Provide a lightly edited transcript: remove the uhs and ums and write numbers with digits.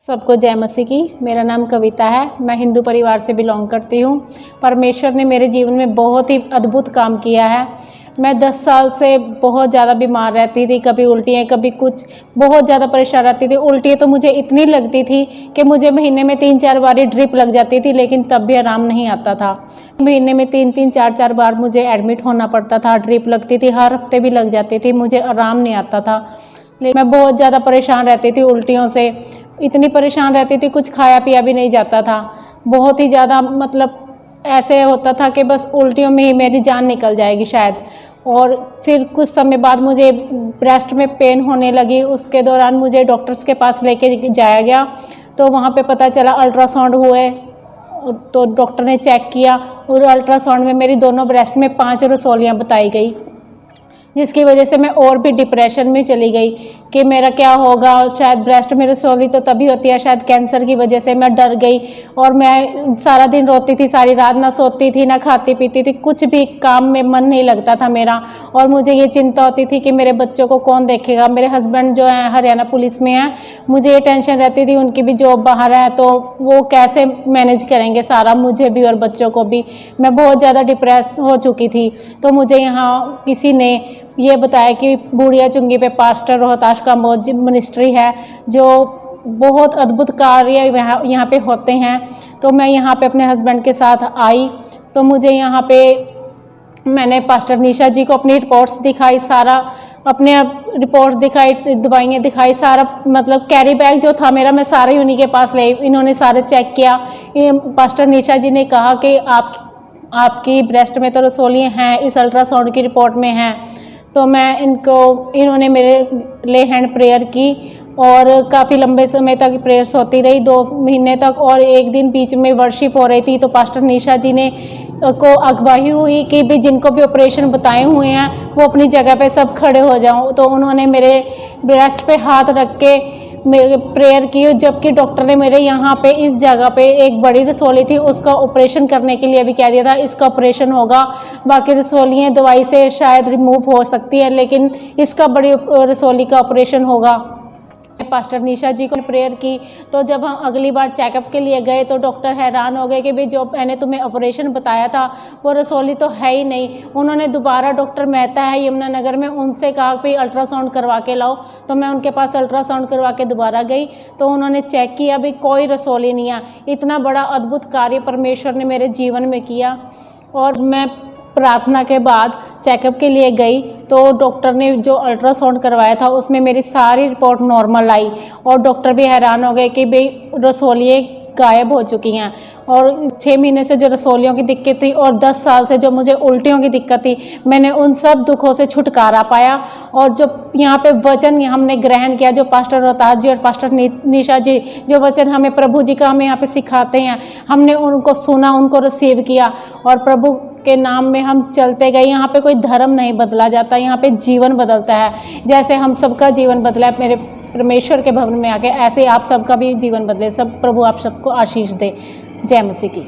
सबको जय मसीह की। मेरा नाम कविता है। मैं हिंदू परिवार से बिलोंग करती हूँ। परमेश्वर ने मेरे जीवन में बहुत ही अद्भुत काम किया है। मैं 10 साल से बहुत ज़्यादा बीमार रहती थी, कभी उल्टियाँ कभी कुछ, बहुत ज़्यादा परेशान रहती थी। उल्टियाँ तो मुझे इतनी लगती थी कि मुझे महीने में 3-4 बार ड्रिप लग जाती थी, लेकिन तब भी आराम नहीं आता था। महीने में 3-3 4-4 बार मुझे एडमिट होना पड़ता था, ड्रिप लगती थी, हर हफ्ते भी लग जाती थी, मुझे आराम नहीं आता था। लेकिन मैं बहुत ज़्यादा परेशान रहती थी उल्टियों से, इतनी परेशान रहती थी, कुछ खाया पिया भी नहीं जाता था। बहुत ही ज़्यादा मतलब ऐसे होता था कि बस उल्टियों में ही मेरी जान निकल जाएगी शायद। और फिर कुछ समय बाद मुझे ब्रेस्ट में पेन होने लगी। उसके दौरान मुझे डॉक्टर्स के पास लेके जाया गया, तो वहाँ पे पता चला, अल्ट्रासाउंड हुए तो डॉक्टर ने चेक किया और अल्ट्रासाउंड में मेरी दोनों ब्रेस्ट में 5 रसौलियाँ बताई गई, जिसकी वजह से मैं और भी डिप्रेशन में चली गई कि मेरा क्या होगा। शायद ब्रेस्ट में रसौली तो तभी होती है, शायद कैंसर की वजह से मैं डर गई और मैं सारा दिन रोती थी, सारी रात ना सोती थी, ना खाती पीती थी, कुछ भी काम में मन नहीं लगता था मेरा। और मुझे ये चिंता होती थी कि मेरे बच्चों को कौन देखेगा। मेरे हस्बैंड जो हैं हरियाणा पुलिस में हैं, मुझे ये टेंशन रहती थी, उनकी भी जॉब बाहर है, तो वो कैसे मैनेज करेंगे सारा, मुझे भी और बच्चों को भी। मैं बहुत ज़्यादा डिप्रेस हो चुकी थी। तो मुझे यहाँ किसी ने ये बताया कि बूढ़िया चुंगी पे पास्टर रोहताश का मिनिस्ट्री है, जो बहुत अद्भुत कार्य यहाँ पे होते हैं। तो मैं यहाँ पे अपने हस्बैंड के साथ आई, तो मुझे यहाँ पे मैंने पास्टर निशा जी को अपनी रिपोर्ट्स दिखाई, सारा अपने रिपोर्ट्स दिखाई, दवाइयाँ दिखाई, सारा मतलब कैरी बैग जो था मेरा, मैं सारे उन्हीं के पास ले। इन्होंने सारे चेक किया। पास्टर निशा जी ने कहा कि आपकी ब्रेस्ट में तो रसौलियाँ हैं, इस अल्ट्रासाउंड की रिपोर्ट में हैं। तो मैं इन्होंने मेरे ले हैंड प्रेयर की और काफ़ी लंबे समय तक प्रेयर्स होती रही, 2 महीने तक। और एक दिन बीच में वर्शिप हो रही थी, तो पास्टर निशा जी ने को अगवाही हुई कि भी जिनको भी ऑपरेशन बताए हुए हैं वो अपनी जगह पे सब खड़े हो जाओ। तो उन्होंने मेरे ब्रेस्ट पे हाथ रख के मेरे प्रेयर की, जबकि डॉक्टर ने मेरे यहाँ पे इस जगह पे एक बड़ी रसौली थी, उसका ऑपरेशन करने के लिए भी कह दिया था, इसका ऑपरेशन होगा। बाकी रसौलियाँ दवाई से शायद रिमूव हो सकती है, लेकिन इसका बड़ी रसौली का ऑपरेशन होगा। पास्टर निशा जी को प्रेयर की। तो जब हम अगली बार चेकअप के लिए गए तो डॉक्टर हैरान हो गए कि भाई जो मैंने तुम्हें ऑपरेशन बताया था वो रसौली तो है ही नहीं। उन्होंने दोबारा डॉक्टर मेहता है यमुनानगर में, उनसे कहा कि अल्ट्रासाउंड करवा के लाओ। तो मैं उनके पास अल्ट्रासाउंड करवा के दोबारा गई, तो उन्होंने चेक किया, भाई कोई रसौली नहीं है। इतना बड़ा अद्भुत कार्य परमेश्वर ने मेरे जीवन में किया। और मैं प्रार्थना के बाद चेकअप के लिए गई, तो डॉक्टर ने जो अल्ट्रासाउंड करवाया था उसमें मेरी सारी रिपोर्ट नॉर्मल आई। और डॉक्टर भी हैरान हो गए कि भाई रसौलियाँ गायब हो चुकी हैं। और 6 महीने से जो रसौलियों की दिक्कत थी और 10 साल से जो मुझे उल्टियों की दिक्कत थी, मैंने उन सब दुखों से छुटकारा पाया। और जो यहाँ पे वचन हमने ग्रहण किया, जो पास्टर रोहतास जी और पास्टर निशा जी जो वचन हमें प्रभु जी का हमें यहाँ पे सिखाते हैं, हमने उनको सुना, उनको रिसीव किया और प्रभु के नाम में हम चलते गए। यहाँ पे कोई धर्म नहीं बदला जाता, यहाँ पे जीवन बदलता है। जैसे हम सबका जीवन बदला है मेरे परमेश्वर के भवन में आके, ऐसे आप सबका भी जीवन बदले। सब प्रभु आप सबको आशीष दे। जय मसीह की।